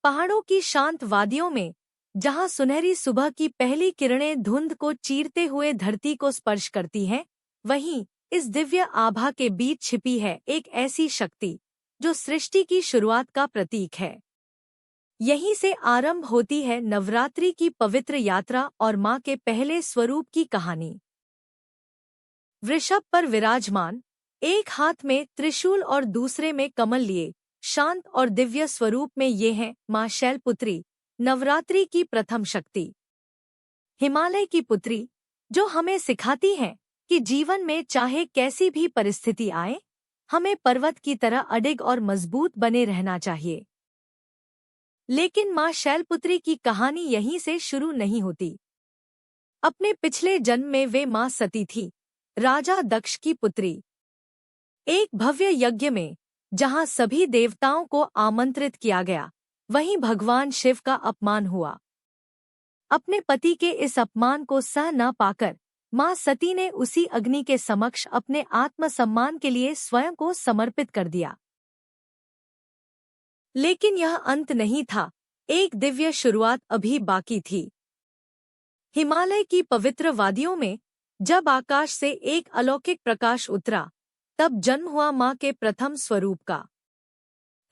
पहाड़ों की शांत वादियों में, जहां सुनहरी सुबह की पहली किरणें धुंध को चीरते हुए धरती को स्पर्श करती हैं, वहीं इस दिव्य आभा के बीच छिपी है एक ऐसी शक्ति जो सृष्टि की शुरुआत का प्रतीक है। यहीं से आरंभ होती है नवरात्रि की पवित्र यात्रा और मां के पहले स्वरूप की कहानी। वृषभ पर विराजमान, एक हाथ में त्रिशूल और दूसरे में कमल लिए, शांत और दिव्य स्वरूप में ये हैं मां शैलपुत्री, नवरात्रि की प्रथम शक्ति। हिमालय की पुत्री, जो हमें सिखाती हैं कि जीवन में चाहे कैसी भी परिस्थिति आए, हमें पर्वत की तरह अडिग और मजबूत बने रहना चाहिए। लेकिन मां शैलपुत्री की कहानी यहीं से शुरू नहीं होती। अपने पिछले जन्म में वे मां सती थी, राजा दक्ष की पुत्री। एक भव्य यज्ञ में, जहां सभी देवताओं को आमंत्रित किया गया, वहीं भगवान शिव का अपमान हुआ। अपने पति के इस अपमान को सह न पाकर मां सती ने उसी अग्नि के समक्ष अपने आत्मसम्मान के लिए स्वयं को समर्पित कर दिया। लेकिन यह अंत नहीं था, एक दिव्य शुरुआत अभी बाकी थी। हिमालय की पवित्र वादियों में जब आकाश से एक अलौकिक प्रकाश उतरा, तब जन्म हुआ मां के प्रथम स्वरूप का।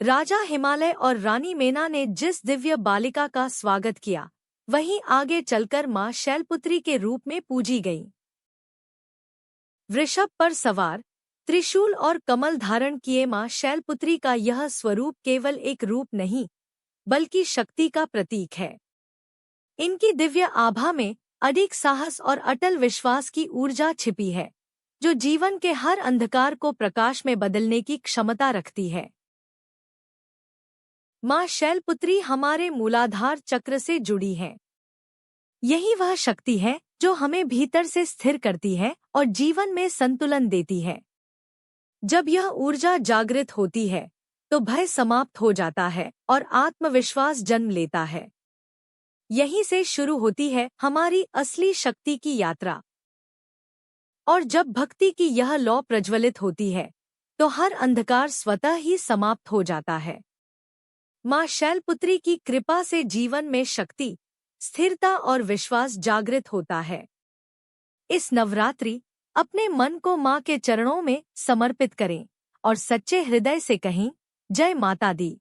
राजा हिमालय और रानी मेना ने जिस दिव्य बालिका का स्वागत किया, वहीं आगे चलकर मां शैलपुत्री के रूप में पूजी गई। वृषभ पर सवार, त्रिशूल और कमल धारण किए मां शैलपुत्री का यह स्वरूप केवल एक रूप नहीं, बल्कि शक्ति का प्रतीक है। इनकी दिव्य आभा में अडिग साहस और अटल विश्वास की ऊर्जा छिपी है, जो जीवन के हर अंधकार को प्रकाश में बदलने की क्षमता रखती है। मां शैलपुत्री हमारे मूलाधार चक्र से जुड़ी है। यही वह शक्ति है जो हमें भीतर से स्थिर करती है और जीवन में संतुलन देती है। जब यह ऊर्जा जागृत होती है, तो भय समाप्त हो जाता है और आत्मविश्वास जन्म लेता है। यहीं से शुरू होती है हमारी असली शक्ति की यात्रा। और जब भक्ति की यह लौ प्रज्वलित होती है, तो हर अंधकार स्वतः ही समाप्त हो जाता है। मां शैलपुत्री की कृपा से जीवन में शक्ति, स्थिरता और विश्वास जागृत होता है। इस नवरात्रि अपने मन को मां के चरणों में समर्पित करें और सच्चे हृदय से कहें, जय माता दी।